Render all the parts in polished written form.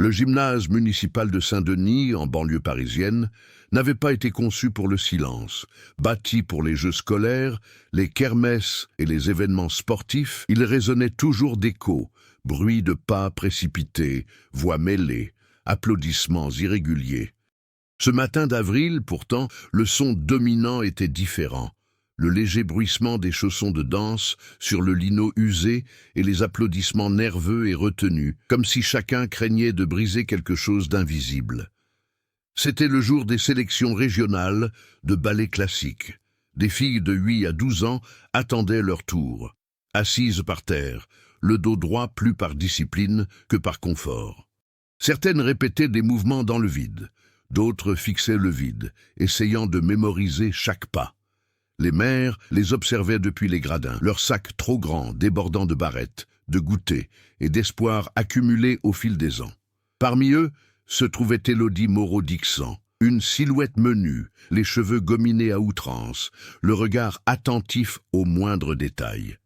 Le gymnase municipal de Saint-Denis, en banlieue parisienne, n'avait pas été conçu pour le silence. Bâti pour les jeux scolaires, les kermesses et les événements sportifs, il résonnait toujours d'échos, bruits de pas précipités, voix mêlées, applaudissements irréguliers. Ce matin d'avril, pourtant, le son dominant était différent. Le léger bruissement des chaussons de danse sur le lino usé et les applaudissements nerveux et retenus, comme si chacun craignait de briser quelque chose d'invisible. C'était le jour des sélections régionales de ballet classique. Des filles de 8 à 12 ans attendaient leur tour, assises par terre, le dos droit plus par discipline que par confort. Certaines répétaient des mouvements dans le vide, d'autres fixaient le vide, essayant de mémoriser chaque pas. Les mères les observaient depuis les gradins, leurs sacs trop grands débordant de barrettes, de goûters et d'espoirs accumulés au fil des ans. Parmi eux se trouvait Élodie Moreau-Dixan, une silhouette menue, les cheveux gominés à outrance, le regard attentif aux moindres détails.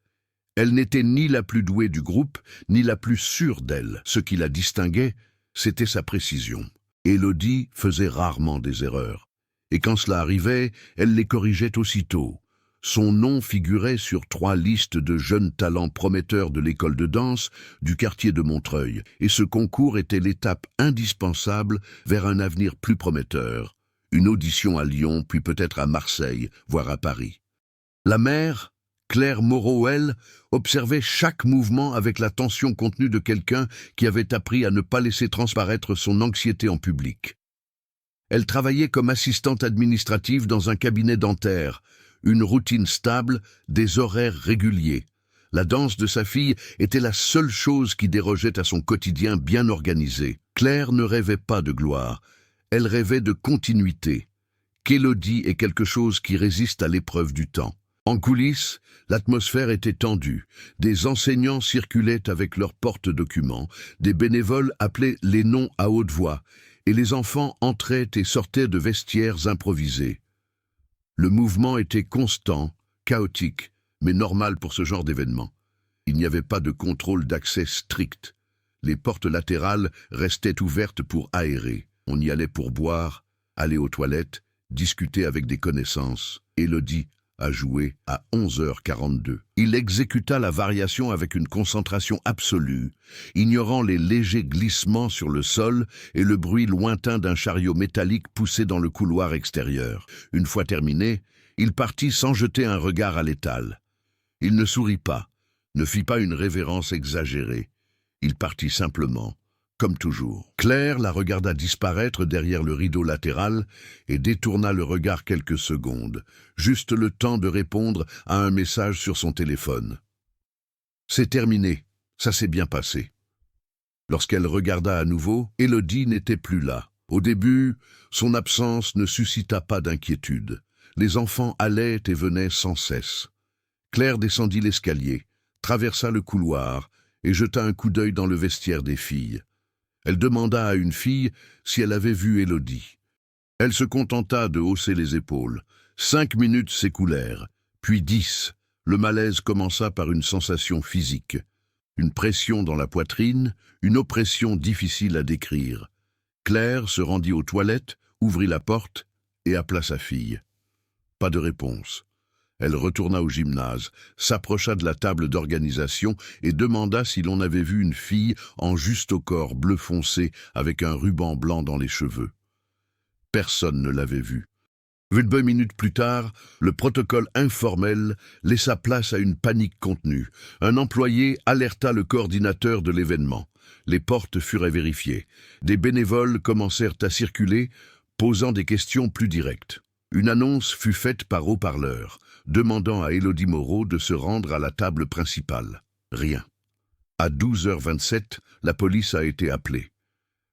Elle n'était ni la plus douée du groupe, ni la plus sûre d'elle. Ce qui la distinguait, c'était sa précision. Élodie faisait rarement des erreurs. Et quand cela arrivait, elle les corrigeait aussitôt. Son nom figurait sur 3 listes de jeunes talents prometteurs de l'école de danse du quartier de Montreuil, et ce concours était l'étape indispensable vers un avenir plus prometteur. Une audition à Lyon, puis peut-être à Marseille, voire à Paris. La mère, Claire Moreau, elle, observait chaque mouvement avec l'attention contenue de quelqu'un qui avait appris à ne pas laisser transparaître son anxiété en public. Elle travaillait comme assistante administrative dans un cabinet dentaire, une routine stable, des horaires réguliers. La danse de sa fille était la seule chose qui dérogeait à son quotidien bien organisé. Claire ne rêvait pas de gloire, elle rêvait de continuité. Qu'Élodie est quelque chose qui résiste à l'épreuve du temps. En coulisses, l'atmosphère était tendue. Des enseignants circulaient avec leurs porte-documents, des bénévoles appelaient les noms à haute voix, et les enfants entraient et sortaient de vestiaires improvisés. Le mouvement était constant, chaotique, mais normal pour ce genre d'événement. Il n'y avait pas de contrôle d'accès strict. Les portes latérales restaient ouvertes pour aérer. On y allait pour boire, aller aux toilettes, discuter avec des connaissances. Élodie a joué à 11h42. Il exécuta la variation avec une concentration absolue, ignorant les légers glissements sur le sol et le bruit lointain d'un chariot métallique poussé dans le couloir extérieur. Une fois terminé, il partit sans jeter un regard à l'étal. Il ne sourit pas, ne fit pas une révérence exagérée. Il partit simplement, comme toujours. Claire la regarda disparaître derrière le rideau latéral et détourna le regard quelques secondes, juste le temps de répondre à un message sur son téléphone. « C'est terminé, ça s'est bien passé. » Lorsqu'elle regarda à nouveau, Élodie n'était plus là. Au début, son absence ne suscita pas d'inquiétude. Les enfants allaient et venaient sans cesse. Claire descendit l'escalier, traversa le couloir et jeta un coup d'œil dans le vestiaire des filles. Elle demanda à une fille si elle avait vu Élodie. Elle se contenta de hausser les épaules. 5 minutes s'écoulèrent, puis 10. Le malaise commença par une sensation physique. Une pression dans la poitrine, une oppression difficile à décrire. Claire se rendit aux toilettes, ouvrit la porte et appela sa fille. Pas de réponse. Elle retourna au gymnase, s'approcha de la table d'organisation et demanda si l'on avait vu une fille en juste au corps bleu foncé avec un ruban blanc dans les cheveux. Personne ne l'avait vue. 22 minutes plus tard, le protocole informel laissa place à une panique contenue. Un employé alerta le coordinateur de l'événement. Les portes furent vérifiées. Des bénévoles commencèrent à circuler, posant des questions plus directes. Une annonce fut faite par haut-parleur, demandant à Élodie Moreau de se rendre à la table principale. Rien. À 12h27, la police a été appelée.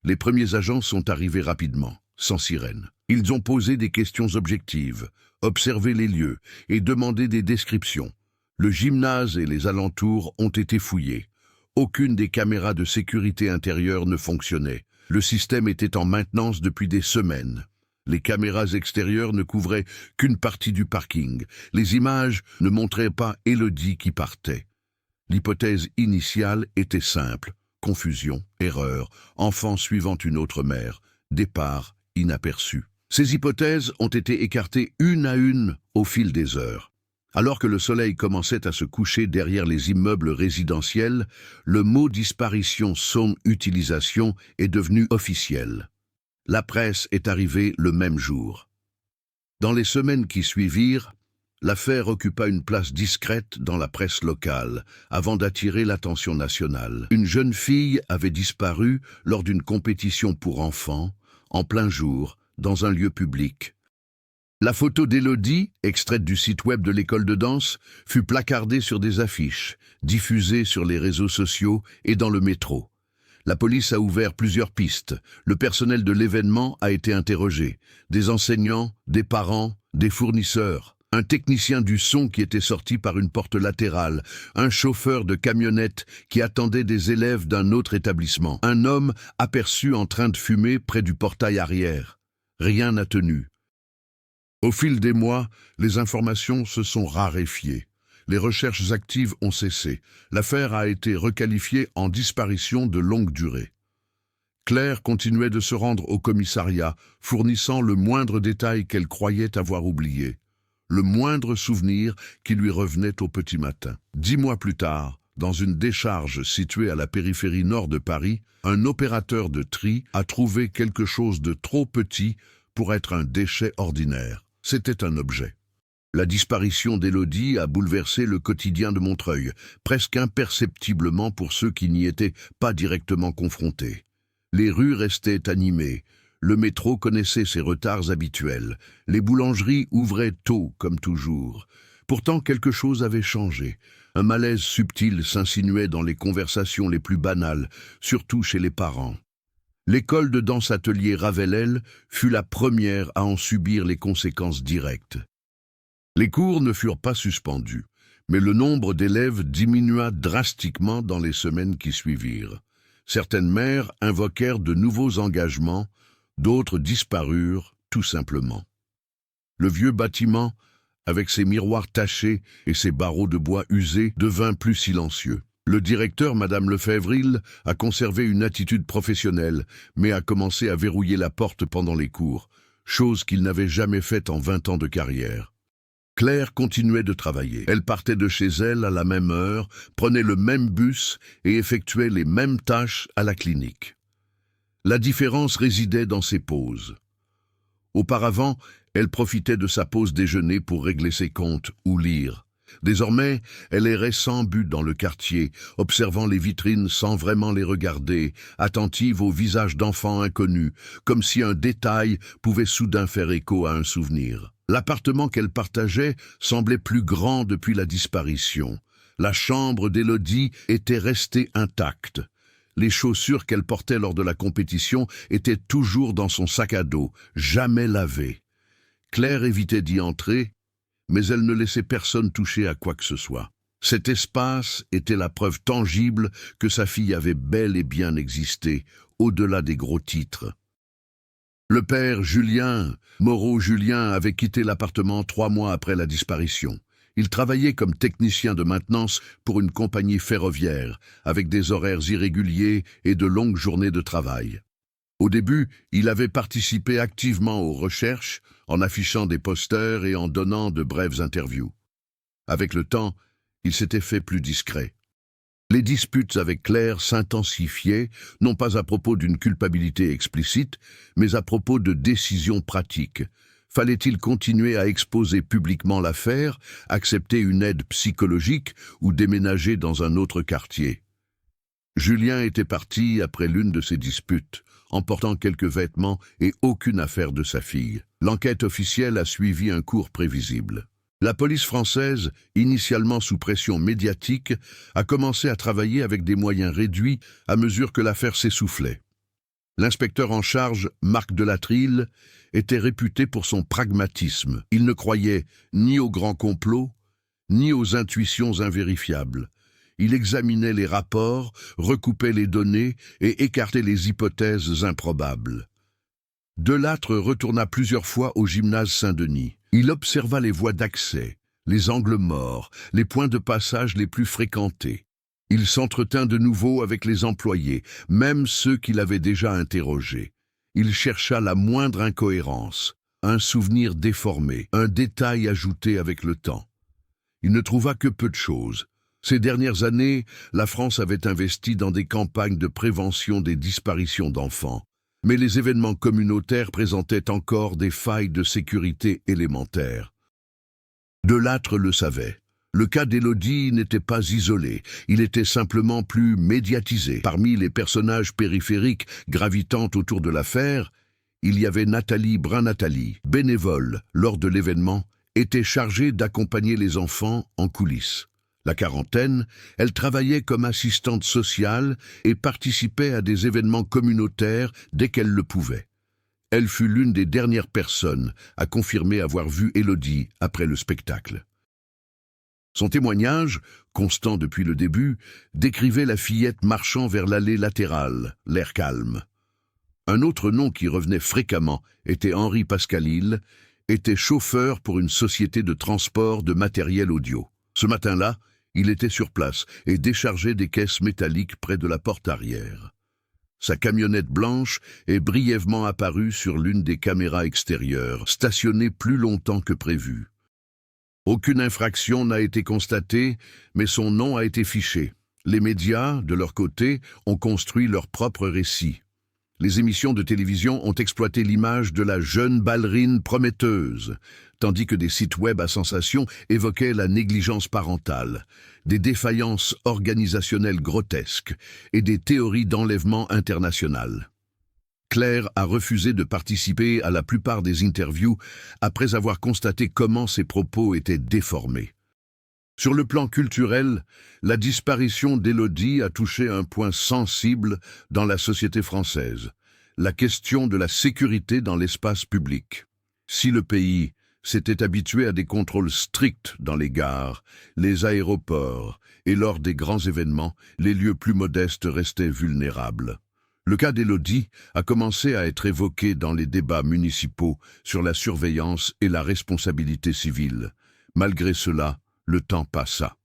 Les premiers agents sont arrivés rapidement, sans sirène. Ils ont posé des questions objectives, observé les lieux et demandé des descriptions. Le gymnase et les alentours ont été fouillés. Aucune des caméras de sécurité intérieure ne fonctionnait. Le système était en maintenance depuis des semaines. Les caméras extérieures ne couvraient qu'une partie du parking. Les images ne montraient pas Élodie qui partait. L'hypothèse initiale était simple. confusion, erreur, enfant suivant une autre mère, départ inaperçu. Ces hypothèses ont été écartées une à une au fil des heures. Alors que le soleil commençait à se coucher derrière les immeubles résidentiels, le mot disparition son utilisation est devenu officiel. La presse est arrivée le même jour. Dans les semaines qui suivirent, l'affaire occupa une place discrète dans la presse locale, avant d'attirer l'attention nationale. Une jeune fille avait disparu lors d'une compétition pour enfants, en plein jour, dans un lieu public. La photo d'Élodie, extraite du site web de l'école de danse, fut placardée sur des affiches, diffusée sur les réseaux sociaux et dans le métro. La police a ouvert plusieurs pistes. Le personnel de l'événement a été interrogé. Des enseignants, des parents, des fournisseurs. Un technicien du son qui était sorti par une porte latérale. Un chauffeur de camionnette qui attendait des élèves d'un autre établissement. Un homme aperçu en train de fumer près du portail arrière. Rien n'a tenu. Au fil des mois, les informations se sont raréfiées. Les recherches actives ont cessé. L'affaire a été requalifiée en disparition de longue durée. Claire continuait de se rendre au commissariat, fournissant le moindre détail qu'elle croyait avoir oublié, le moindre souvenir qui lui revenait au petit matin. 10 mois plus tard, dans une décharge située à la périphérie nord de Paris, un opérateur de tri a trouvé quelque chose de trop petit pour être un déchet ordinaire. C'était un objet. La disparition d'Élodie a bouleversé le quotidien de Montreuil, presque imperceptiblement pour ceux qui n'y étaient pas directement confrontés. Les rues restaient animées, le métro connaissait ses retards habituels, les boulangeries ouvraient tôt comme toujours. Pourtant quelque chose avait changé. Un malaise subtil s'insinuait dans les conversations les plus banales, surtout chez les parents. L'école de danse atelier Ravelel fut la première à en subir les conséquences directes. Les cours ne furent pas suspendus, mais le nombre d'élèves diminua drastiquement dans les semaines qui suivirent. Certaines mères invoquèrent de nouveaux engagements, d'autres disparurent tout simplement. Le vieux bâtiment, avec ses miroirs tachés et ses barreaux de bois usés, devint plus silencieux. Le directeur, Madame Lefèvril, a conservé une attitude professionnelle, mais a commencé à verrouiller la porte pendant les cours, chose qu'il n'avait jamais faite en 20 ans de carrière. Claire continuait de travailler. Elle partait de chez elle à la même heure, prenait le même bus et effectuait les mêmes tâches à la clinique. La différence résidait dans ses pauses. Auparavant, elle profitait de sa pause déjeuner pour régler ses comptes ou lire. Désormais, elle errait sans but dans le quartier, observant les vitrines sans vraiment les regarder, attentive aux visages d'enfants inconnus, comme si un détail pouvait soudain faire écho à un souvenir. L'appartement qu'elle partageait semblait plus grand depuis la disparition. La chambre d'Élodie était restée intacte. Les chaussures qu'elle portait lors de la compétition étaient toujours dans son sac à dos, jamais lavées. Claire évitait d'y entrer, mais elle ne laissait personne toucher à quoi que ce soit. Cet espace était la preuve tangible que sa fille avait bel et bien existé, au-delà des gros titres. Le père Julien, Moreau-Julien, avait quitté l'appartement 3 mois après la disparition. Il travaillait comme technicien de maintenance pour une compagnie ferroviaire, avec des horaires irréguliers et de longues journées de travail. Au début, il avait participé activement aux recherches, en affichant des posters et en donnant de brèves interviews. Avec le temps, il s'était fait plus discret. Les disputes avec Claire s'intensifiaient, non pas à propos d'une culpabilité explicite, mais à propos de décisions pratiques. Fallait-il continuer à exposer publiquement l'affaire, accepter une aide psychologique ou déménager dans un autre quartier? Julien était parti après l'une de ces disputes, emportant quelques vêtements et aucune affaire de sa fille. L'enquête officielle a suivi un cours prévisible. La police française, initialement sous pression médiatique, a commencé à travailler avec des moyens réduits à mesure que l'affaire s'essoufflait. L'inspecteur en charge, Marc Delattrille, était réputé pour son pragmatisme. Il ne croyait ni aux grands complots, ni aux intuitions invérifiables. Il examinait les rapports, recoupait les données et écartait les hypothèses improbables. Delattre retourna plusieurs fois au gymnase Saint-Denis. Il observa les voies d'accès, les angles morts, les points de passage les plus fréquentés. Il s'entretint de nouveau avec les employés, même ceux qu'il avait déjà interrogés. Il chercha la moindre incohérence, un souvenir déformé, un détail ajouté avec le temps. Il ne trouva que peu de choses. Ces dernières années, la France avait investi dans des campagnes de prévention des disparitions d'enfants. Mais les événements communautaires présentaient encore des failles de sécurité élémentaires. Delattre le savait. Le cas d'Élodie n'était pas isolé, il était simplement plus médiatisé. Parmi les personnages périphériques gravitant autour de l'affaire, il y avait Nathalie Brun-Nathalie, bénévole lors de l'événement, était chargée d'accompagner les enfants en coulisses. La quarantaine, elle travaillait comme assistante sociale et participait à des événements communautaires dès qu'elle le pouvait. Elle fut l'une des dernières personnes à confirmer avoir vu Élodie après le spectacle. Son témoignage, constant depuis le début, décrivait la fillette marchant vers l'allée latérale, l'air calme. Un autre nom qui revenait fréquemment était Henri Pascalil, était chauffeur pour une société de transport de matériel audio. Ce matin-là, il était sur place et déchargeait des caisses métalliques près de la porte arrière. Sa camionnette blanche est brièvement apparue sur l'une des caméras extérieures, stationnée plus longtemps que prévu. Aucune infraction n'a été constatée, mais son nom a été fiché. Les médias, de leur côté, ont construit leur propre récit. Les émissions de télévision ont exploité l'image de la jeune ballerine prometteuse, tandis que des sites web à sensation évoquaient la négligence parentale, des défaillances organisationnelles grotesques et des théories d'enlèvement internationales. Claire a refusé de participer à la plupart des interviews après avoir constaté comment ses propos étaient déformés. Sur le plan culturel, la disparition d'Élodie a touché un point sensible dans la société française, la question de la sécurité dans l'espace public. Si le pays s'était habitué à des contrôles stricts dans les gares, les aéroports et lors des grands événements, les lieux plus modestes restaient vulnérables. Le cas d'Élodie a commencé à être évoqué dans les débats municipaux sur la surveillance et la responsabilité civile. Malgré cela, le temps passa.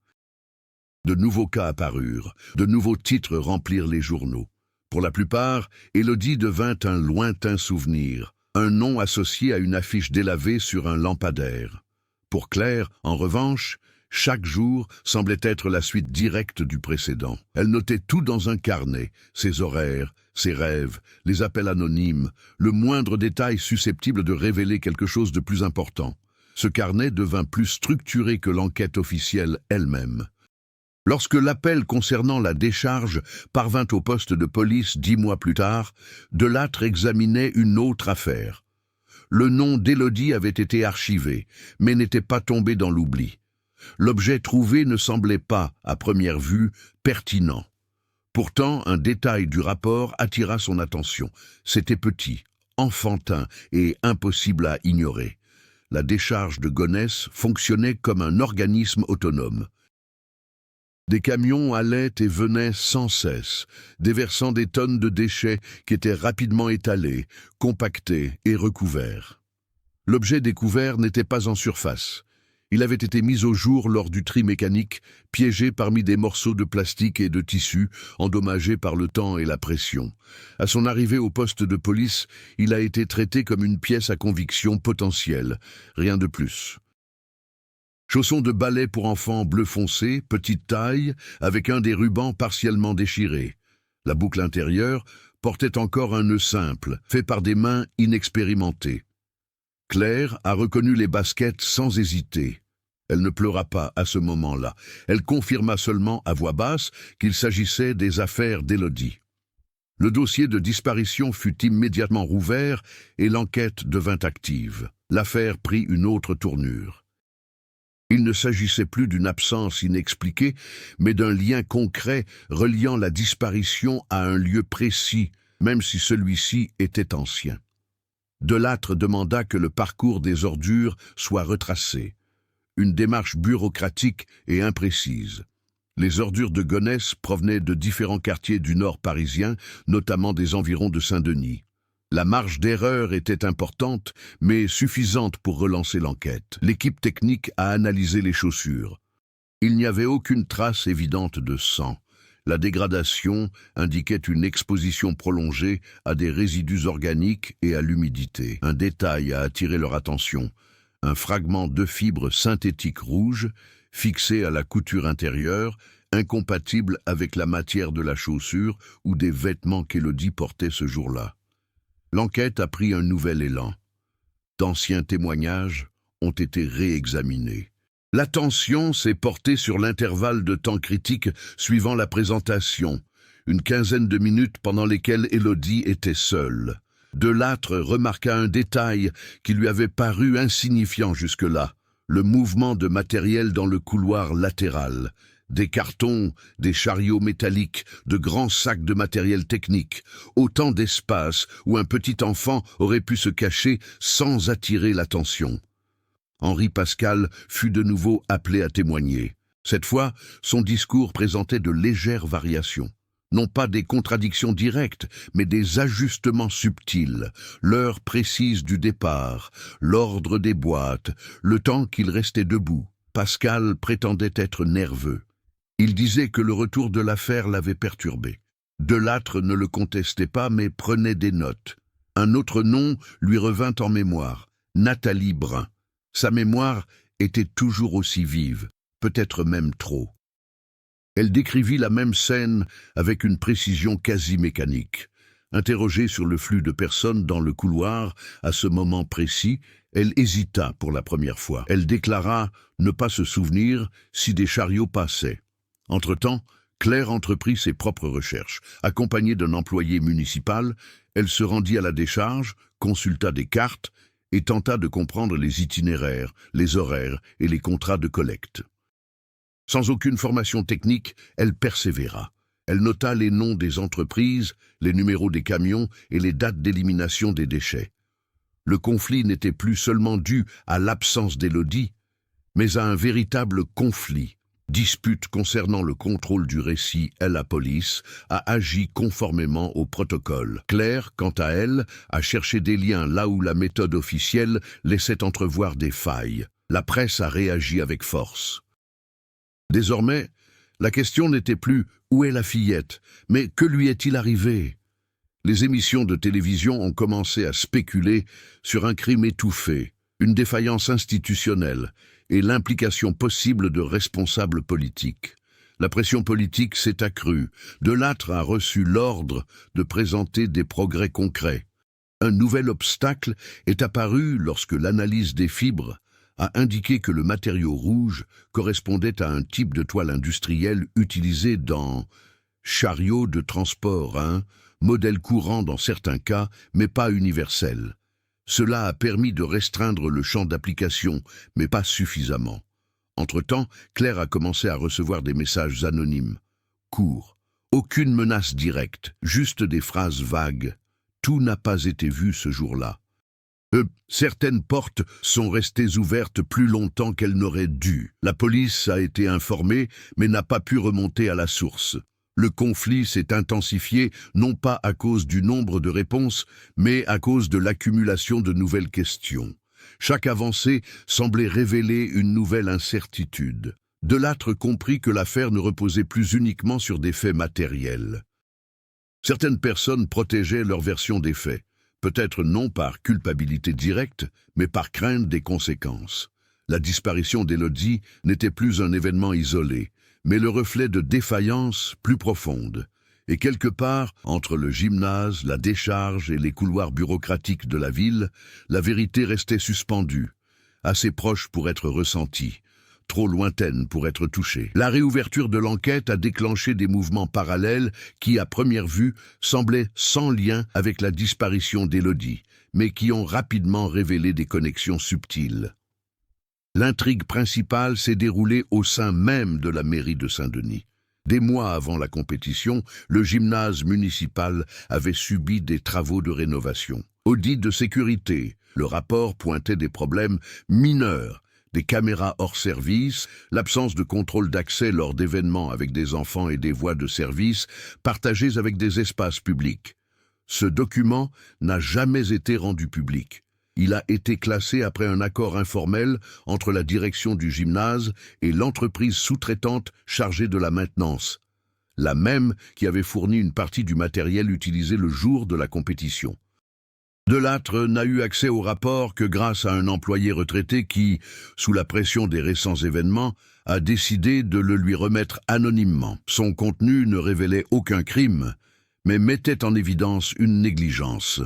De nouveaux cas apparurent, de nouveaux titres remplirent les journaux. Pour la plupart, Élodie devint un lointain souvenir, un nom associé à une affiche délavée sur un lampadaire. Pour Claire, en revanche, chaque jour semblait être la suite directe du précédent. Elle notait tout dans un carnet, ses horaires, ses rêves, les appels anonymes, le moindre détail susceptible de révéler quelque chose de plus important. Ce carnet devint plus structuré que l'enquête officielle elle-même. Lorsque l'appel concernant la décharge parvint au poste de police 10 mois plus tard, Delattre examinait une autre affaire. Le nom d'Élodie avait été archivé, mais n'était pas tombé dans l'oubli. L'objet trouvé ne semblait pas, à première vue, pertinent. Pourtant, un détail du rapport attira son attention. C'était petit, enfantin et impossible à ignorer. La décharge de Gonesse fonctionnait comme un organisme autonome. Des camions allaient et venaient sans cesse, déversant des tonnes de déchets qui étaient rapidement étalés, compactés et recouverts. L'objet découvert n'était pas en surface. Il avait été mis au jour lors du tri mécanique, piégé parmi des morceaux de plastique et de tissu, endommagés par le temps et la pression. À son arrivée au poste de police, il a été traité comme une pièce à conviction potentielle, rien de plus. Chaussons de ballet pour enfants bleu foncé, petite taille, avec un des rubans partiellement déchiré. La boucle intérieure portait encore un nœud simple, fait par des mains inexpérimentées. Claire a reconnu les baskets sans hésiter. Elle ne pleura pas à ce moment-là. Elle confirma seulement à voix basse qu'il s'agissait des affaires d'Élodie. Le dossier de disparition fut immédiatement rouvert et l'enquête devint active. L'affaire prit une autre tournure. Il ne s'agissait plus d'une absence inexpliquée, mais d'un lien concret reliant la disparition à un lieu précis, même si celui-ci était ancien. Delattre demanda que le parcours des ordures soit retracé. Une démarche bureaucratique et imprécise. Les ordures de Gonesse provenaient de différents quartiers du nord parisien, notamment des environs de Saint-Denis. La marge d'erreur était importante, mais suffisante pour relancer l'enquête. L'équipe technique a analysé les chaussures. Il n'y avait aucune trace évidente de sang. La dégradation indiquait une exposition prolongée à des résidus organiques et à l'humidité. Un détail a attiré leur attention. Un fragment de fibre synthétique rouge, fixé à la couture intérieure, incompatible avec la matière de la chaussure ou des vêtements qu'Élodie portait ce jour-là. L'enquête a pris un nouvel élan. D'anciens témoignages ont été réexaminés. L'attention s'est portée sur l'intervalle de temps critique suivant la présentation, une quinzaine de minutes pendant lesquelles Élodie était seule. Delattre remarqua un détail qui lui avait paru insignifiant jusque-là, le mouvement de matériel dans le couloir latéral. Des cartons, des chariots métalliques, de grands sacs de matériel technique, autant d'espace où un petit enfant aurait pu se cacher sans attirer l'attention. Henri Pascal fut de nouveau appelé à témoigner. Cette fois, son discours présentait de légères variations. Non pas des contradictions directes, mais des ajustements subtils, l'heure précise du départ, l'ordre des boîtes, le temps qu'il restait debout. Pascal prétendait être nerveux. Il disait que le retour de l'affaire l'avait perturbé. Delattre ne le contestait pas, mais prenait des notes. Un autre nom lui revint en mémoire, Nathalie Brun. Sa mémoire était toujours aussi vive, peut-être même trop. Elle décrivit la même scène avec une précision quasi mécanique. Interrogée sur le flux de personnes dans le couloir, à ce moment précis, elle hésita pour la première fois. Elle déclara ne pas se souvenir si des chariots passaient. Entre-temps, Claire entreprit ses propres recherches. Accompagnée d'un employé municipal, elle se rendit à la décharge, consulta des cartes et tenta de comprendre les itinéraires, les horaires et les contrats de collecte. Sans aucune formation technique, elle persévéra. Elle nota les noms des entreprises, les numéros des camions et les dates d'élimination des déchets. Le conflit n'était plus seulement dû à l'absence d'Élodie, mais à un véritable conflit. Dispute concernant le contrôle du récit et la police a agi conformément au protocole. Claire, quant à elle, a cherché des liens là où la méthode officielle laissait entrevoir des failles. La presse a réagi avec force. Désormais, la question n'était plus « où est la fillette ?», mais « que lui est-il arrivé ?» Les émissions de télévision ont commencé à spéculer sur un crime étouffé, une défaillance institutionnelle et l'implication possible de responsables politiques. La pression politique s'est accrue. Delattre a reçu l'ordre de présenter des progrès concrets. Un nouvel obstacle est apparu lorsque l'analyse des fibres a indiqué que le matériau rouge correspondait à un type de toile industrielle utilisé dans chariot de transport, modèle courant dans certains cas, mais pas universel. Cela a permis de restreindre le champ d'application, mais pas suffisamment. Entre-temps, Claire a commencé à recevoir des messages anonymes, courts. Aucune menace directe, juste des phrases vagues. Tout n'a pas été vu ce jour-là. Certaines portes sont restées ouvertes plus longtemps qu'elles n'auraient dû. La police a été informée, mais n'a pas pu remonter à la source. Le conflit s'est intensifié non pas à cause du nombre de réponses, mais à cause de l'accumulation de nouvelles questions. Chaque avancée semblait révéler une nouvelle incertitude. Delattre comprit que l'affaire ne reposait plus uniquement sur des faits matériels. Certaines personnes protégeaient leur version des faits. Peut-être non par culpabilité directe, mais par crainte des conséquences. La disparition d'Élodie n'était plus un événement isolé, mais le reflet de défaillances plus profondes. Et quelque part, entre le gymnase, la décharge et les couloirs bureaucratiques de la ville, la vérité restait suspendue, assez proche pour être ressentie, trop lointaine pour être touchée. La réouverture de l'enquête a déclenché des mouvements parallèles qui, à première vue, semblaient sans lien avec la disparition d'Élodie, mais qui ont rapidement révélé des connexions subtiles. L'intrigue principale s'est déroulée au sein même de la mairie de Saint-Denis. Des mois avant la compétition, le gymnase municipal avait subi des travaux de rénovation. Audit de sécurité, le rapport pointait des problèmes mineurs, des caméras hors service, l'absence de contrôle d'accès lors d'événements avec des enfants et des voies de service partagées avec des espaces publics. Ce document n'a jamais été rendu public. Il a été classé après un accord informel entre la direction du gymnase et l'entreprise sous-traitante chargée de la maintenance. la même qui avait fourni une partie du matériel utilisé le jour de la compétition. Delattre n'a eu accès au rapport que grâce à un employé retraité qui, sous la pression des récents événements, a décidé de le lui remettre anonymement. Son contenu ne révélait aucun crime, mais mettait en évidence une négligence.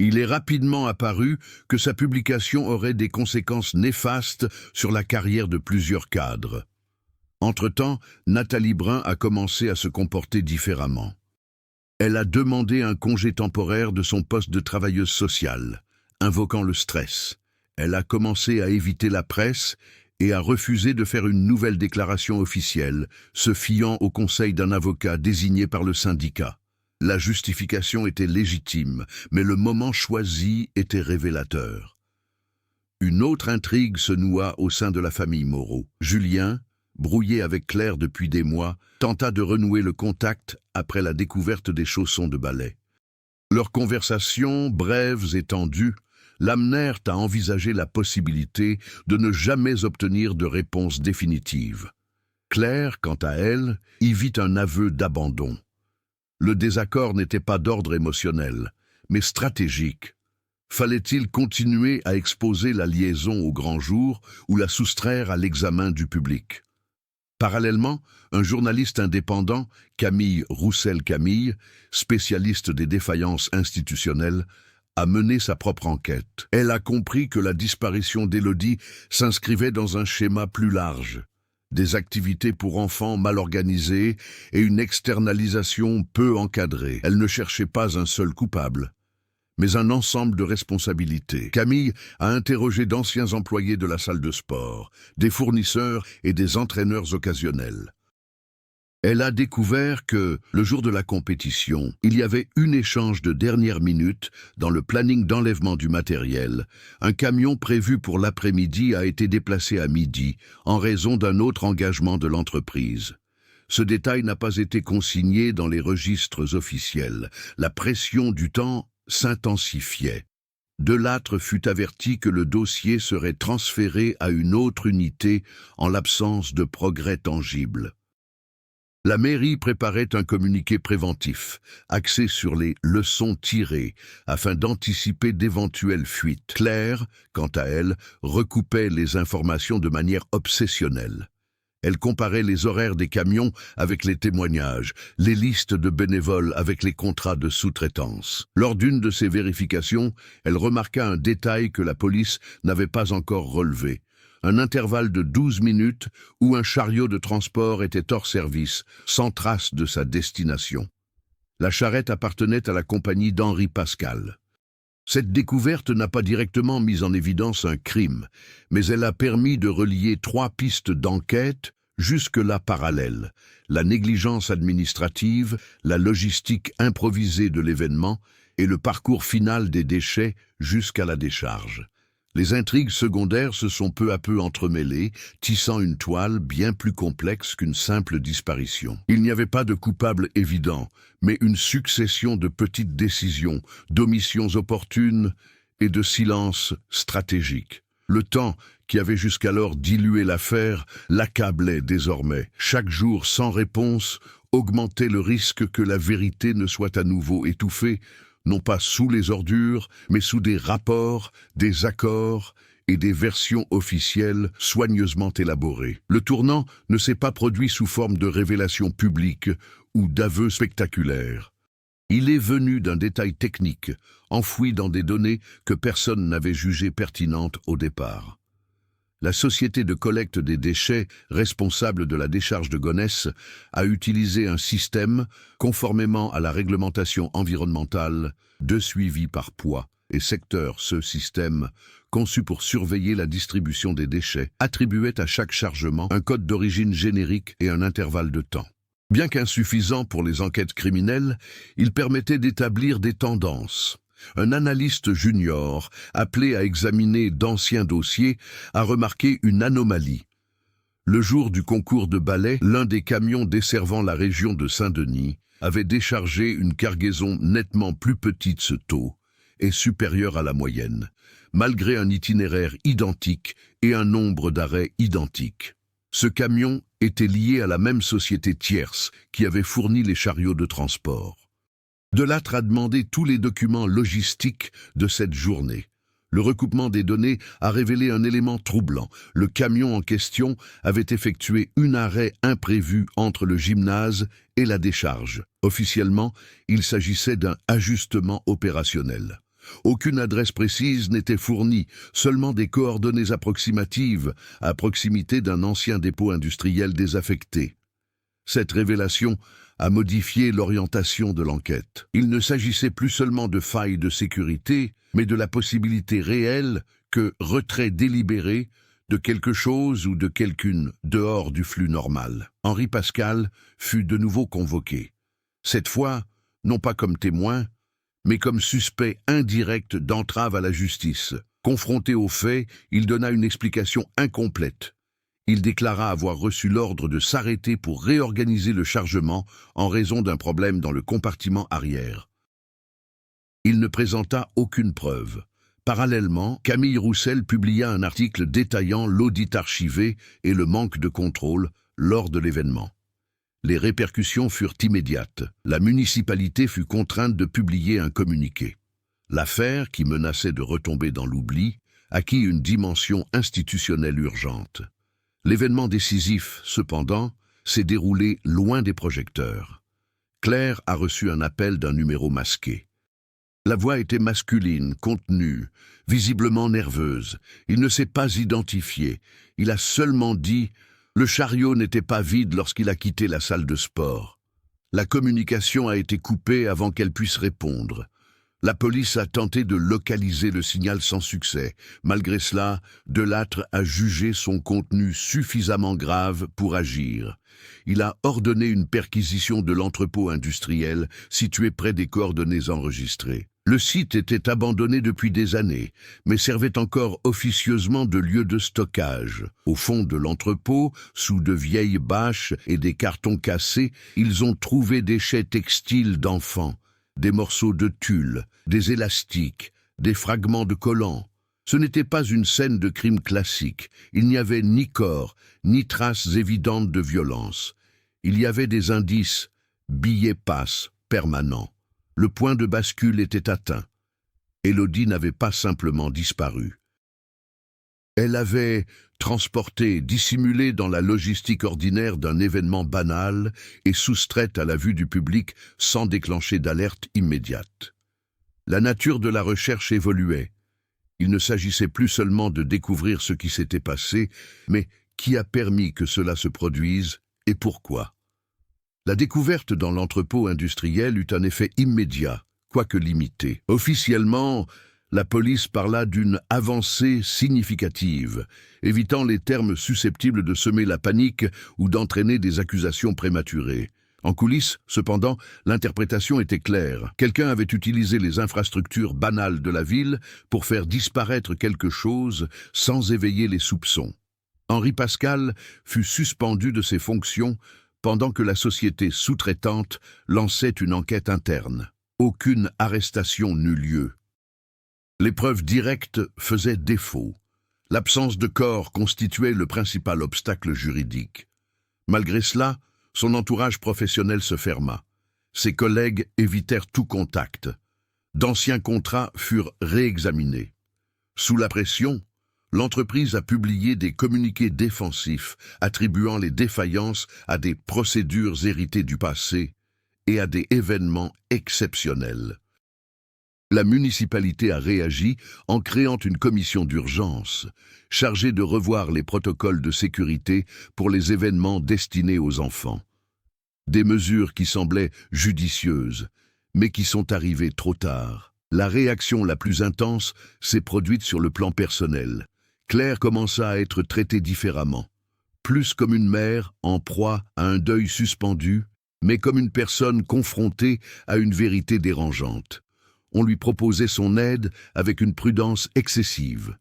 Il est rapidement apparu que sa publication aurait des conséquences néfastes sur la carrière de plusieurs cadres. Entre-temps, Nathalie Brun a commencé à se comporter différemment. Elle a demandé un congé temporaire de son poste de travailleuse sociale, invoquant le stress. Elle a commencé à éviter la presse et a refusé de faire une nouvelle déclaration officielle, se fiant au conseil d'un avocat désigné par le syndicat. La justification était légitime, mais le moment choisi était révélateur. Une autre intrigue se noua au sein de la famille Moreau. Julien, brouillé avec Claire depuis des mois, tenta de renouer le contact après la découverte des chaussons de ballet. Leurs conversations, brèves et tendues, l'amenèrent à envisager la possibilité de ne jamais obtenir de réponse définitive. Claire, quant à elle, y vit un aveu d'abandon. Le désaccord n'était pas d'ordre émotionnel, mais stratégique. Fallait-il continuer à exposer la liaison au grand jour ou la soustraire à l'examen du public? Parallèlement, un journaliste indépendant, Camille Roussel-Camille, spécialiste des défaillances institutionnelles, a mené sa propre enquête. Elle a compris que la disparition d'Élodie s'inscrivait dans un schéma plus large. Des activités pour enfants mal organisées et une externalisation peu encadrée. Elle ne cherchait pas un seul coupable, mais un ensemble de responsabilités. Camille a interrogé d'anciens employés de la salle de sport, des fournisseurs et des entraîneurs occasionnels. Elle a découvert que, le jour de la compétition, il y avait un échange de dernière minute dans le planning d'enlèvement du matériel. Un camion prévu pour l'après-midi a été déplacé à midi en raison d'un autre engagement de l'entreprise. Ce détail n'a pas été consigné dans les registres officiels. La pression du temps s'intensifiait. Delattre fut averti que le dossier serait transféré à une autre unité en l'absence de progrès tangibles. La mairie préparait un communiqué préventif, axé sur les leçons tirées, afin d'anticiper d'éventuelles fuites. Claire, quant à elle, recoupait les informations de manière obsessionnelle. Elle comparait les horaires des camions avec les témoignages, les listes de bénévoles avec les contrats de sous-traitance. Lors d'une de ces vérifications, elle remarqua un détail que la police n'avait pas encore relevé. Un intervalle de 12 minutes où un chariot de transport était hors service, sans trace de sa destination. La charrette appartenait à la compagnie d'Henri Pascal. Cette découverte n'a pas directement mis en évidence un crime, mais elle a permis de relier 3 pistes d'enquête jusque-là parallèles: la négligence administrative, la logistique improvisée de l'événement et le parcours final des déchets jusqu'à la décharge. Les intrigues secondaires se sont peu à peu entremêlées, tissant une toile bien plus complexe qu'une simple disparition. Il n'y avait pas de coupable évident, mais une succession de petites décisions, d'omissions opportunes et de silences stratégiques. Le temps, qui avait jusqu'alors dilué l'affaire, l'accablait désormais. Chaque jour sans réponse augmentait le risque que la vérité ne soit à nouveau étouffée, non pas sous les ordures, mais sous des rapports, des accords et des versions officielles soigneusement élaborées. Le tournant ne s'est pas produit sous forme de révélations publiques ou d'aveux spectaculaires. Il est venu d'un détail technique, enfoui dans des données que personne n'avait jugées pertinentes au départ. La société de collecte des déchets, responsable de la décharge de Gonesse, a utilisé un système, conformément à la réglementation environnementale, de suivi par poids et secteur. Ce système, conçu pour surveiller la distribution des déchets, attribuait à chaque chargement un code d'origine générique et un intervalle de temps. Bien qu'insuffisant pour les enquêtes criminelles, il permettait d'établir des tendances. Un analyste junior, appelé à examiner d'anciens dossiers, a remarqué une anomalie. Le jour du concours de ballet, l'un des camions desservant la région de Saint-Denis avait déchargé une cargaison nettement plus petite ce tôt et supérieure à la moyenne, malgré un itinéraire identique et un nombre d'arrêts identiques. Ce camion était lié à la même société tierce qui avait fourni les chariots de transport. Delattre a demandé tous les documents logistiques de cette journée. Le recoupement des données a révélé un élément troublant. Le camion en question avait effectué un arrêt imprévu entre le gymnase et la décharge. Officiellement, il s'agissait d'un ajustement opérationnel. Aucune adresse précise n'était fournie, seulement des coordonnées approximatives à proximité d'un ancien dépôt industriel désaffecté. Cette révélation a modifié l'orientation de l'enquête. Il ne s'agissait plus seulement de failles de sécurité, mais de la possibilité réelle que retrait délibéré de quelque chose ou de quelqu'une dehors du flux normal. Henri Pascal fut de nouveau convoqué. Cette fois, non pas comme témoin, mais comme suspect indirect d'entrave à la justice. Confronté aux faits, il donna une explication incomplète. Il déclara avoir reçu l'ordre de s'arrêter pour réorganiser le chargement en raison d'un problème dans le compartiment arrière. Il ne présenta aucune preuve. Parallèlement, Camille Roussel publia un article détaillant l'audit archivé et le manque de contrôle lors de l'événement. Les répercussions furent immédiates. La municipalité fut contrainte de publier un communiqué. L'affaire, qui menaçait de retomber dans l'oubli, acquit une dimension institutionnelle urgente. L'événement décisif, cependant, s'est déroulé loin des projecteurs. Claire a reçu un appel d'un numéro masqué. La voix était masculine, contenue, visiblement nerveuse. Il ne s'est pas identifié. Il a seulement dit « Le chariot n'était pas vide lorsqu'il a quitté la salle de sport ». La communication a été coupée avant qu'elle puisse répondre. La police a tenté de localiser le signal sans succès. Malgré cela, Delattre a jugé son contenu suffisamment grave pour agir. Il a ordonné une perquisition de l'entrepôt industriel situé près des coordonnées enregistrées. Le site était abandonné depuis des années, mais servait encore officieusement de lieu de stockage. Au fond de l'entrepôt, sous de vieilles bâches et des cartons cassés, ils ont trouvé des déchets textiles d'enfants, des morceaux de tulle, des élastiques, des fragments de collants. Ce n'était pas une scène de crime classique. Il n'y avait ni corps, ni traces évidentes de violence. Il y avait des indices, billets passe, permanents. Le point de bascule était atteint. Élodie n'avait pas simplement disparu. Elle avait transporté, dissimulée dans la logistique ordinaire d'un événement banal et soustraite à la vue du public sans déclencher d'alerte immédiate. La nature de la recherche évoluait. Il ne s'agissait plus seulement de découvrir ce qui s'était passé, mais qui a permis que cela se produise et pourquoi. La découverte dans l'entrepôt industriel eut un effet immédiat, quoique limité. Officiellement, la police parla d'une avancée significative, évitant les termes susceptibles de semer la panique ou d'entraîner des accusations prématurées. En coulisses, cependant, l'interprétation était claire. Quelqu'un avait utilisé les infrastructures banales de la ville pour faire disparaître quelque chose sans éveiller les soupçons. Henri Pascal fut suspendu de ses fonctions pendant que la société sous-traitante lançait une enquête interne. Aucune arrestation n'eut lieu. Les preuves directes faisaient défaut. L'absence de corps constituait le principal obstacle juridique. Malgré cela, son entourage professionnel se ferma. Ses collègues évitèrent tout contact. D'anciens contrats furent réexaminés. Sous la pression, l'entreprise a publié des communiqués défensifs attribuant les défaillances à des procédures héritées du passé et à des événements exceptionnels. La municipalité a réagi en créant une commission d'urgence chargée de revoir les protocoles de sécurité pour les événements destinés aux enfants. Des mesures qui semblaient judicieuses, mais qui sont arrivées trop tard. La réaction la plus intense s'est produite sur le plan personnel. Claire commença à être traitée différemment, plus comme une mère en proie à un deuil suspendu, mais comme une personne confrontée à une vérité dérangeante. On lui proposait son aide avec une prudence excessive.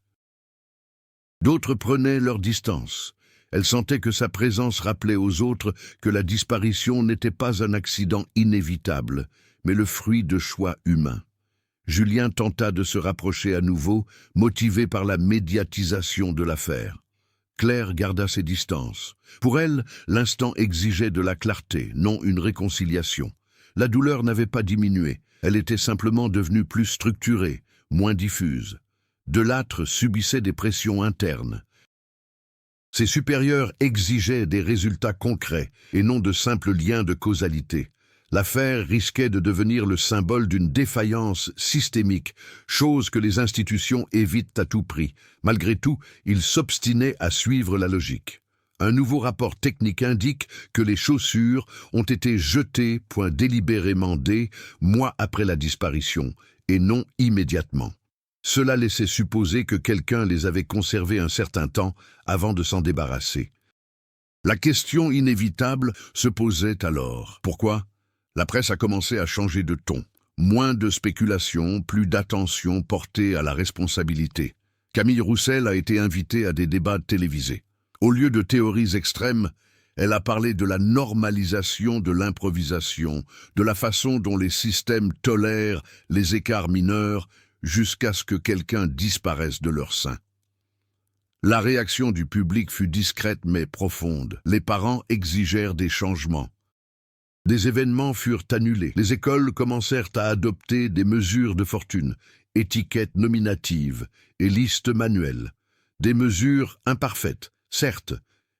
D'autres prenaient leur distance. Elle sentait que sa présence rappelait aux autres que la disparition n'était pas un accident inévitable, mais le fruit de choix humains. Julien tenta de se rapprocher à nouveau, motivé par la médiatisation de l'affaire. Claire garda ses distances. Pour elle, l'instant exigeait de la clarté, non une réconciliation. La douleur n'avait pas diminué, elle était simplement devenue plus structurée, moins diffuse. Delattre subissait des pressions internes. Ses supérieurs exigeaient des résultats concrets et non de simples liens de causalité. L'affaire risquait de devenir le symbole d'une défaillance systémique, chose que les institutions évitent à tout prix. Malgré tout, il s'obstinait à suivre la logique. Un nouveau rapport technique indique que les chaussures ont été jetées point délibérément mois après la disparition, et non immédiatement. Cela laissait supposer que quelqu'un les avait conservées un certain temps avant de s'en débarrasser. La question inévitable se posait alors. Pourquoi ? La presse a commencé à changer de ton. Moins de spéculation, plus d'attention portée à la responsabilité. Camille Roussel a été invitée à des débats télévisés. Au lieu de théories extrêmes, elle a parlé de la normalisation de l'improvisation, de la façon dont les systèmes tolèrent les écarts mineurs jusqu'à ce que quelqu'un disparaisse de leur sein. La réaction du public fut discrète mais profonde. Les parents exigèrent des changements. Des événements furent annulés. Les écoles commencèrent à adopter des mesures de fortune, étiquettes nominatives et listes manuelles. Des mesures imparfaites, certes,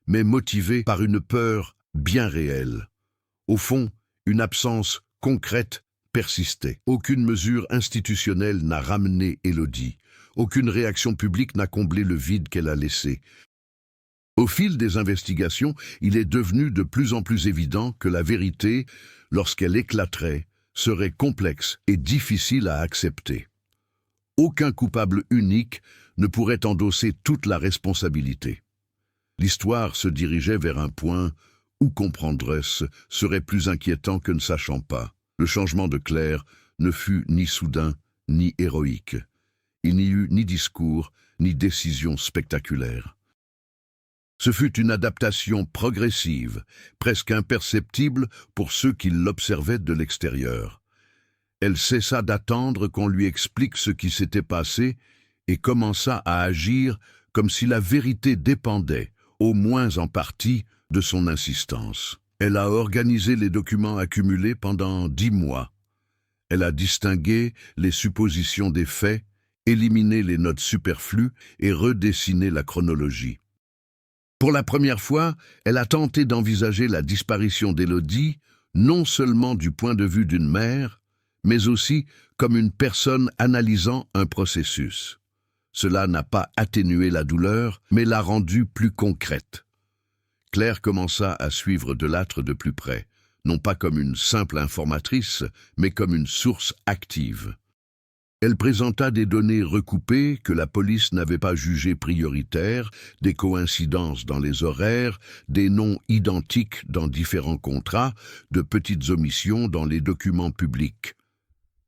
mais motivées par une peur bien réelle. Au fond, une absence concrète persistait. Aucune mesure institutionnelle n'a ramené Élodie. Aucune réaction publique n'a comblé le vide qu'elle a laissé. Au fil des investigations, il est devenu de plus en plus évident que la vérité, lorsqu'elle éclaterait, serait complexe et difficile à accepter. Aucun coupable unique ne pourrait endosser toute la responsabilité. L'histoire se dirigeait vers un point où comprendre-ce serait plus inquiétant que ne sachant pas. Le changement de Claire ne fut ni soudain ni héroïque. Il n'y eut ni discours ni décision spectaculaire. Ce fut une adaptation progressive, presque imperceptible pour ceux qui l'observaient de l'extérieur. Elle cessa d'attendre qu'on lui explique ce qui s'était passé et commença à agir comme si la vérité dépendait, au moins en partie, de son insistance. Elle a organisé les documents accumulés pendant 10 mois. Elle a distingué les suppositions des faits, éliminé les notes superflues et redessiné la chronologie. Pour la première fois, elle a tenté d'envisager la disparition d'Élodie non seulement du point de vue d'une mère, mais aussi comme une personne analysant un processus. Cela n'a pas atténué la douleur, mais l'a rendue plus concrète. Claire commença à suivre Delattre de plus près, non pas comme une simple informatrice, mais comme une source active. Elle présenta des données recoupées que la police n'avait pas jugées prioritaires, des coïncidences dans les horaires, des noms identiques dans différents contrats, de petites omissions dans les documents publics.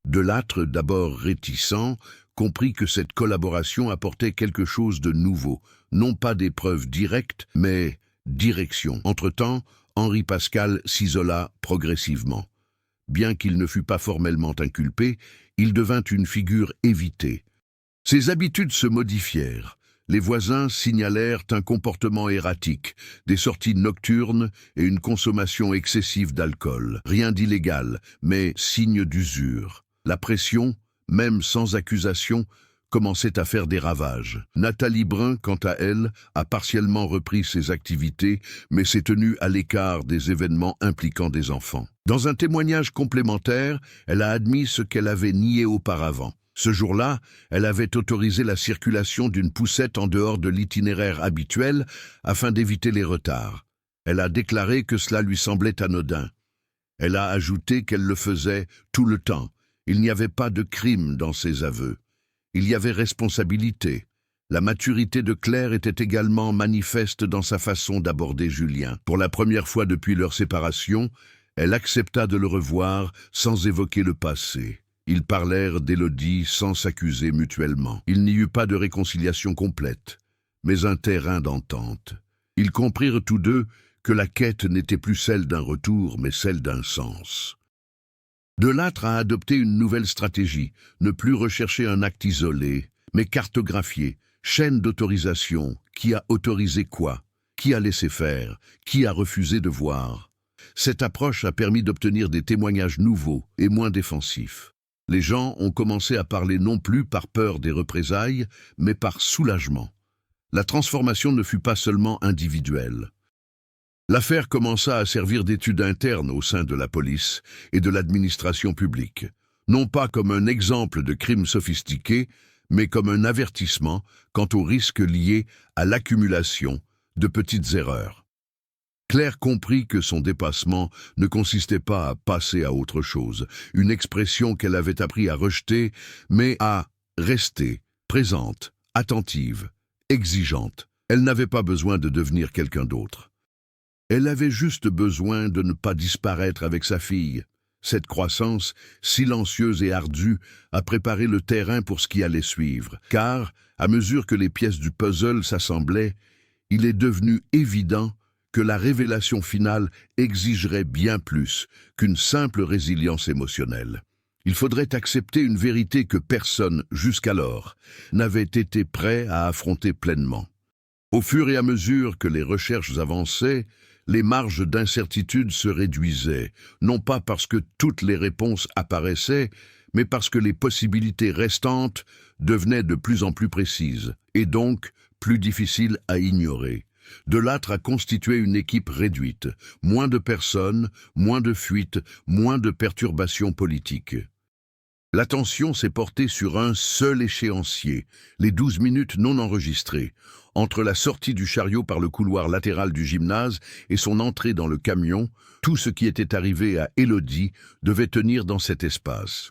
Delattre, d'abord réticent, comprit que cette collaboration apportait quelque chose de nouveau, non pas des preuves directes, mais direction. Entre-temps, Henri Pascal s'isola progressivement. Bien qu'il ne fût pas formellement inculpé, il devint une figure évitée. Ses habitudes se modifièrent. Les voisins signalèrent un comportement erratique, des sorties nocturnes et une consommation excessive d'alcool. Rien d'illégal, mais signe d'usure. La pression, même sans accusation, commençait à faire des ravages. Nathalie Brun, quant à elle, a partiellement repris ses activités, mais s'est tenue à l'écart des événements impliquant des enfants. Dans un témoignage complémentaire, elle a admis ce qu'elle avait nié auparavant. Ce jour-là, elle avait autorisé la circulation d'une poussette en dehors de l'itinéraire habituel afin d'éviter les retards. Elle a déclaré que cela lui semblait anodin. Elle a ajouté qu'elle le faisait tout le temps. Il n'y avait pas de crime dans ses aveux. Il y avait responsabilité. La maturité de Claire était également manifeste dans sa façon d'aborder Julien. Pour la première fois depuis leur séparation, elle accepta de le revoir sans évoquer le passé. Ils parlèrent d'Élodie sans s'accuser mutuellement. Il n'y eut pas de réconciliation complète, mais un terrain d'entente. Ils comprirent tous deux que la quête n'était plus celle d'un retour, mais celle d'un sens. Delattre a adopté une nouvelle stratégie, ne plus rechercher un acte isolé, mais cartographier, Chaîne d'autorisation, qui a autorisé quoi? Qui a laissé faire? Qui a refusé de voir? Cette approche a permis d'obtenir des témoignages nouveaux et moins défensifs. Les gens ont commencé à parler non plus par peur des représailles, mais par soulagement. La transformation ne fut pas seulement individuelle. L'affaire commença à servir d'étude interne au sein de la police et de l'administration publique, non pas comme un exemple de crime sophistiqué, mais comme un avertissement quant aux risques liés à l'accumulation de petites erreurs. Claire comprit que son dépassement ne consistait pas à passer à autre chose, une expression qu'elle avait appris à rejeter, mais à rester présente, attentive, exigeante. Elle n'avait pas besoin de devenir quelqu'un d'autre. Elle avait juste besoin de ne pas disparaître avec sa fille. Cette croissance, silencieuse et ardue, a préparé le terrain pour ce qui allait suivre, car, à mesure que les pièces du puzzle s'assemblaient, il est devenu évident que la révélation finale exigerait bien plus qu'une simple résilience émotionnelle. Il faudrait accepter une vérité que personne, jusqu'alors, n'avait été prêt à affronter pleinement. Au fur et à mesure que les recherches avançaient, les marges d'incertitude se réduisaient, non pas parce que toutes les réponses apparaissaient, mais parce que les possibilités restantes devenaient de plus en plus précises, et donc plus difficiles à ignorer. De Lattre a constitué une équipe réduite, moins de personnes, moins de fuites, moins de perturbations politiques. L'attention s'est portée sur un seul échéancier, les 12 minutes non enregistrées, entre la sortie du chariot par le couloir latéral du gymnase et son entrée dans le camion. Tout ce qui était arrivé à Élodie devait tenir dans cet espace.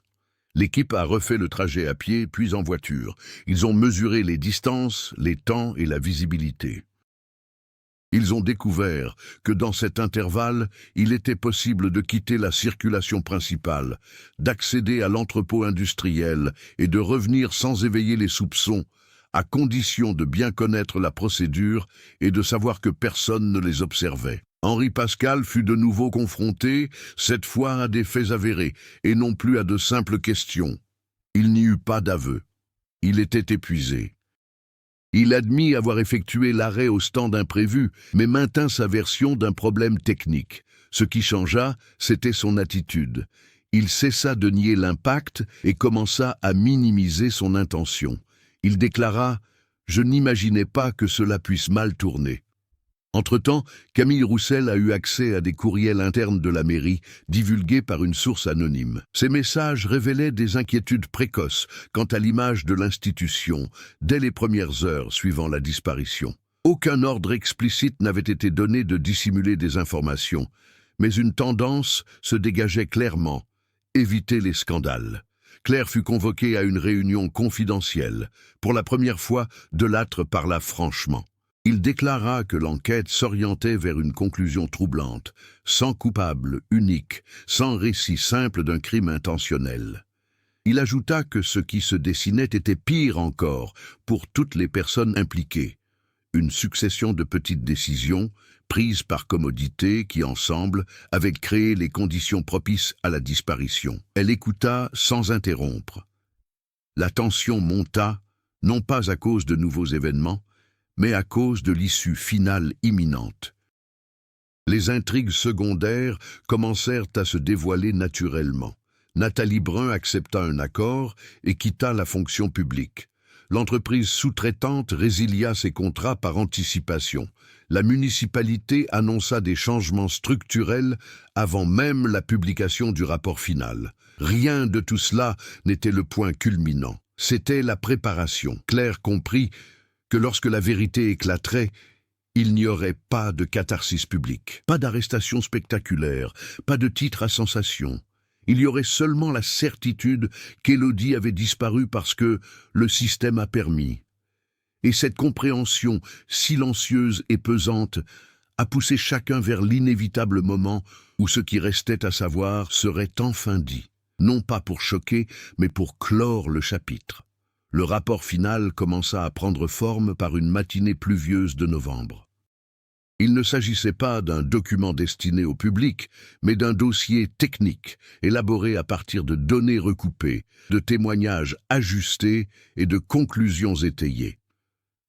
L'équipe a refait le trajet à pied, puis en voiture. Ils ont mesuré les distances, les temps et la visibilité. Ils ont découvert que dans cet intervalle, il était possible de quitter la circulation principale, d'accéder à l'entrepôt industriel et de revenir sans éveiller les soupçons, à condition de bien connaître la procédure et de savoir que personne ne les observait. Henri Pascal fut de nouveau confronté, cette fois à des faits avérés, et non plus à de simples questions. Il n'y eut pas d'aveu. Il était épuisé. Il admit avoir effectué l'arrêt au stand imprévu, mais maintint sa version d'un problème technique. Ce qui changea, c'était son attitude. Il cessa de nier l'impact et commença à minimiser son intention. Il déclara « Je n'imaginais pas que cela puisse mal tourner ». Entre-temps, Camille Roussel a eu accès à des courriels internes de la mairie, divulgués par une source anonyme. Ces messages révélaient des inquiétudes précoces quant à l'image de l'institution, dès les premières heures suivant la disparition. Aucun ordre explicite n'avait été donné de dissimuler des informations, mais une tendance se dégageait clairement, éviter les scandales. Claire fut convoquée à une réunion confidentielle. Pour la première fois, De Lattre parla franchement. Il déclara que l'enquête s'orientait vers une conclusion troublante, sans coupable unique, sans récit simple d'un crime intentionnel. Il ajouta que ce qui se dessinait était pire encore pour toutes les personnes impliquées. Une succession de petites décisions, prises par commodité, qui ensemble avaient créé les conditions propices à la disparition. Elle écouta sans interrompre. La tension monta, non pas à cause de nouveaux événements, mais à cause de l'issue finale imminente. Les intrigues secondaires commencèrent à se dévoiler naturellement. Nathalie Brun accepta un accord et quitta la fonction publique. L'entreprise sous-traitante résilia ses contrats par anticipation. La municipalité annonça des changements structurels avant même la publication du rapport final. Rien de tout cela n'était le point culminant. C'était la préparation. Claire comprit que lorsque la vérité éclaterait, il n'y aurait pas de catharsis publique, pas d'arrestation spectaculaire, pas de titre à sensation. Il y aurait seulement la certitude qu'Élodie avait disparu parce que le système a permis. Et cette compréhension, silencieuse et pesante, a poussé chacun vers l'inévitable moment où ce qui restait à savoir serait enfin dit, non pas pour choquer, mais pour clore le chapitre. Le rapport final commença à prendre forme par une matinée pluvieuse de novembre. Il ne s'agissait pas d'un document destiné au public, mais d'un dossier technique, élaboré à partir de données recoupées, de témoignages ajustés et de conclusions étayées.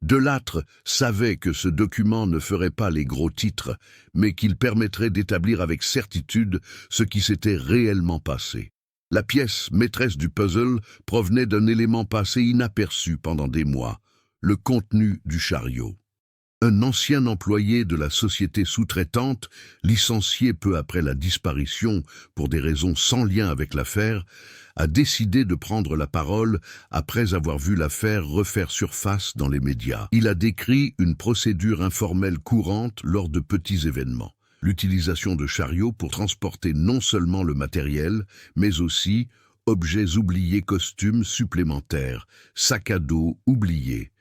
Delattre savait que ce document ne ferait pas les gros titres, mais qu'il permettrait d'établir avec certitude ce qui s'était réellement passé. La pièce maîtresse du puzzle provenait d'un élément passé inaperçu pendant des mois, le contenu du chariot. Un ancien employé de la société sous-traitante, licencié peu après la disparition pour des raisons sans lien avec l'affaire, a décidé de prendre la parole après avoir vu l'affaire refaire surface dans les médias. Il a décrit une procédure informelle courante lors de petits événements. L'utilisation de chariots pour transporter non seulement le matériel, mais aussi objets oubliés, costumes supplémentaires, sacs à dos oubliés.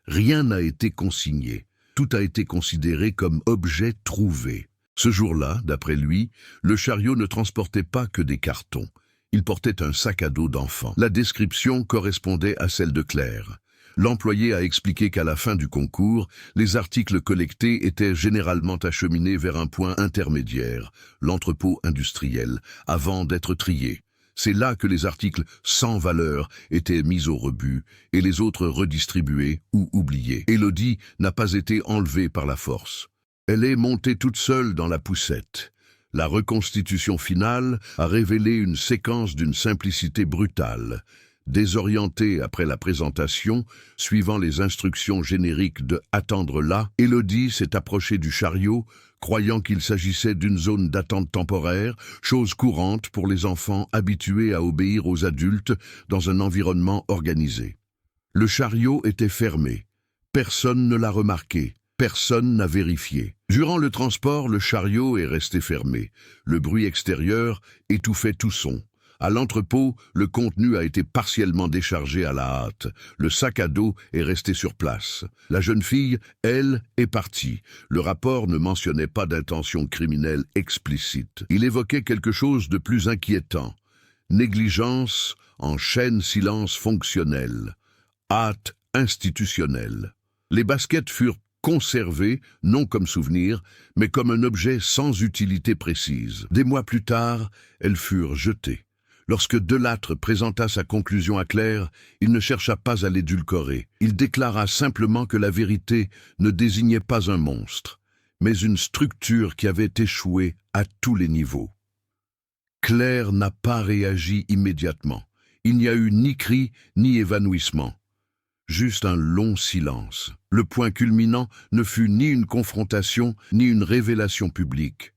Rien n'a été consigné. Tout a été considéré comme objet trouvé. Ce jour-là, d'après lui, le chariot ne transportait pas que des cartons. Il portait un sac à dos d'enfant. La description correspondait à celle de Claire. L'employé a expliqué qu'à la fin du concours, les articles collectés étaient généralement acheminés vers un point intermédiaire, l'entrepôt industriel, avant d'être triés. C'est là que les articles sans valeur étaient mis au rebut et les autres redistribués ou oubliés. Élodie n'a pas été enlevée par la force. Elle est montée toute seule dans la poussette. La reconstitution finale a révélé une séquence d'une simplicité brutale. Désorientée après la présentation, suivant les instructions génériques de « attendre là », Élodie s'est approchée du chariot, croyant qu'il s'agissait d'une zone d'attente temporaire, chose courante pour les enfants habitués à obéir aux adultes dans un environnement organisé. Le chariot était fermé. Personne ne l'a remarqué. Personne n'a vérifié. Durant le transport, le chariot est resté fermé. Le bruit extérieur étouffait tout son. À l'entrepôt, le contenu a été partiellement déchargé à la hâte. Le sac à dos est resté sur place. La jeune fille, elle, est partie. Le rapport ne mentionnait pas d'intention criminelle explicite. Il évoquait quelque chose de plus inquiétant. Négligence en chaîne silence fonctionnel. Hâte institutionnelle. Les baskets furent conservées, non comme souvenir, mais comme un objet sans utilité précise. Des mois plus tard, elles furent jetées. Lorsque Delattre présenta sa conclusion à Claire, il ne chercha pas à l'édulcorer. Il déclara simplement que la vérité ne désignait pas un monstre, mais une structure qui avait échoué à tous les niveaux. Claire n'a pas réagi immédiatement. Il n'y a eu ni cri, ni évanouissement. Juste un long silence. Le point culminant ne fut ni une confrontation, ni une révélation publique.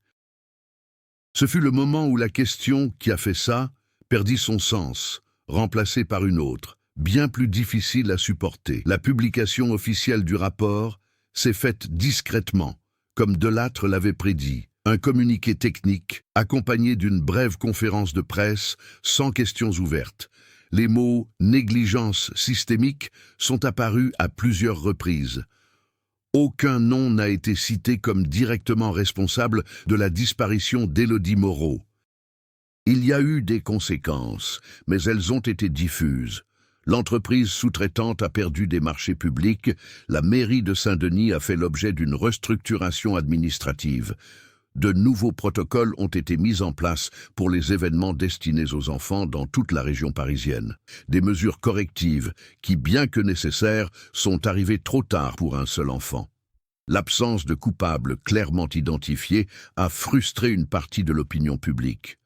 Ce fut le moment où la question « qui a fait ça ?» perdit son sens, remplacé par une autre, bien plus difficile à supporter. La publication officielle du rapport s'est faite discrètement, comme Delattre l'avait prédit. Un communiqué technique, accompagné d'une brève conférence de presse, sans questions ouvertes. Les mots « négligence systémique » sont apparus à plusieurs reprises. Aucun nom n'a été cité comme directement responsable de la disparition d'Élodie Moreau. Il y a eu des conséquences, mais elles ont été diffuses. L'entreprise sous-traitante a perdu des marchés publics, la mairie de Saint-Denis a fait l'objet d'une restructuration administrative. De nouveaux protocoles ont été mis en place pour les événements destinés aux enfants dans toute la région parisienne. Des mesures correctives qui, bien que nécessaires, sont arrivées trop tard pour un seul enfant. L'absence de coupables clairement identifiés a frustré une partie de l'opinion publique.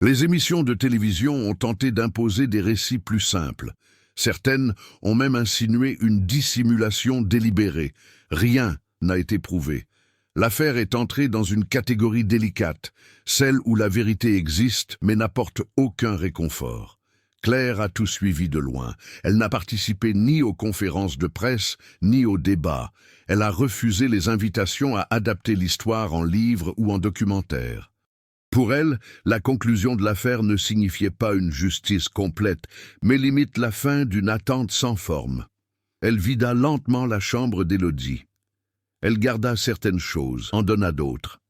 Les émissions de télévision ont tenté d'imposer des récits plus simples. Certaines ont même insinué une dissimulation délibérée. Rien n'a été prouvé. L'affaire est entrée dans une catégorie délicate, celle où la vérité existe mais n'apporte aucun réconfort. Claire a tout suivi de loin. Elle n'a participé ni aux conférences de presse, ni aux débats. Elle a refusé les invitations à adapter l'histoire en livre ou en documentaire. Pour elle, la conclusion de l'affaire ne signifiait pas une justice complète, mais limite la fin d'une attente sans forme. Elle vida lentement la chambre d'Élodie. Elle garda certaines choses, en donna d'autres.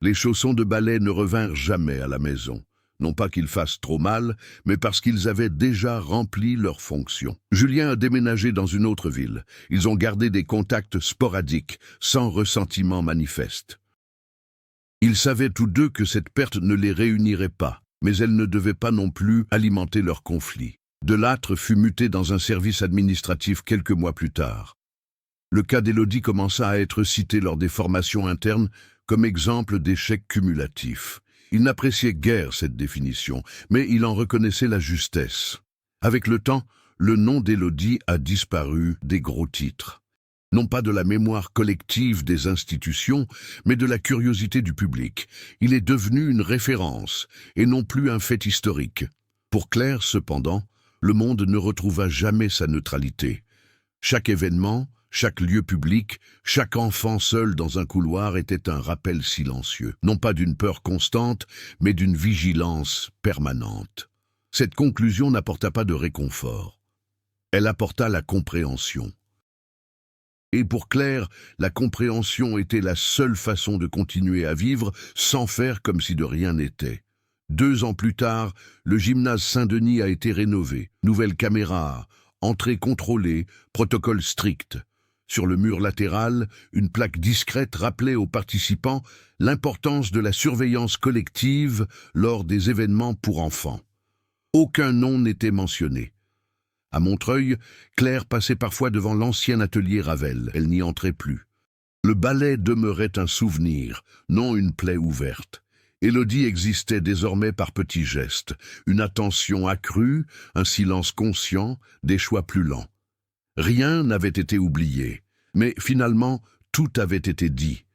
Les chaussons de ballet ne revinrent jamais à la maison. Non pas qu'ils fassent trop mal, mais parce qu'ils avaient déjà rempli leur fonction. Julien a déménagé dans une autre ville. Ils ont gardé des contacts sporadiques, sans ressentiment manifeste. Ils savaient tous deux que cette perte ne les réunirait pas, mais elle ne devait pas non plus alimenter leur conflit. Delattre fut muté dans un service administratif quelques mois plus tard. Le cas d'Élodie commença à être cité lors des formations internes comme exemple d'échec cumulatif. Il n'appréciait guère cette définition, mais il en reconnaissait la justesse. Avec le temps, le nom d'Élodie a disparu des gros titres. Non pas de la mémoire collective des institutions, mais de la curiosité du public. Il est devenu une référence, et non plus un fait historique. Pour Claire, cependant, le monde ne retrouva jamais sa neutralité. Chaque événement, chaque lieu public, chaque enfant seul dans un couloir était un rappel silencieux, non pas d'une peur constante, mais d'une vigilance permanente. Cette conclusion n'apporta pas de réconfort. Elle apporta la compréhension. Et pour Claire, la compréhension était la seule façon de continuer à vivre sans faire comme si de rien n'était. 2 ans plus tard, le gymnase Saint-Denis a été rénové. Nouvelles caméras, entrée contrôlée, protocole strict. Sur le mur latéral, une plaque discrète rappelait aux participants l'importance de la surveillance collective lors des événements pour enfants. Aucun nom n'était mentionné. À Montreuil, Claire passait parfois devant l'ancien atelier Ravel. Elle n'y entrait plus. Le ballet demeurait un souvenir, non une plaie ouverte. Élodie existait désormais par petits gestes, une attention accrue, un silence conscient, des choix plus lents. Rien n'avait été oublié, mais finalement, tout avait été dit.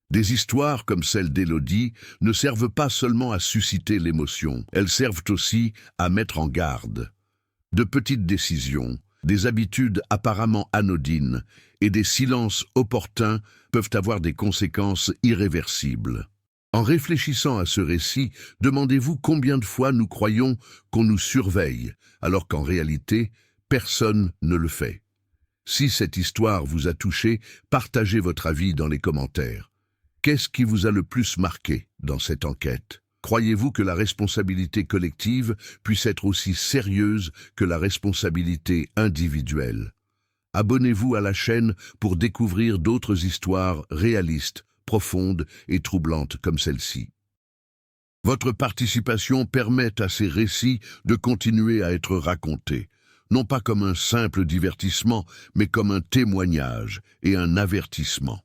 Des histoires comme celle d'Élodie ne servent pas seulement à susciter l'émotion, elles servent aussi à mettre en garde. De petites décisions, des habitudes apparemment anodines et des silences opportuns peuvent avoir des conséquences irréversibles. En réfléchissant à ce récit, demandez-vous combien de fois nous croyons qu'on nous surveille, alors qu'en réalité, personne ne le fait. Si cette histoire vous a touché, partagez votre avis dans les commentaires. Qu'est-ce qui vous a le plus marqué dans cette enquête? Croyez-vous que la responsabilité collective puisse être aussi sérieuse que la responsabilité individuelle? Abonnez-vous à la chaîne pour découvrir d'autres histoires réalistes, profondes et troublantes comme celle-ci. Votre participation permet à ces récits de continuer à être racontés, non pas comme un simple divertissement, mais comme un témoignage et un avertissement.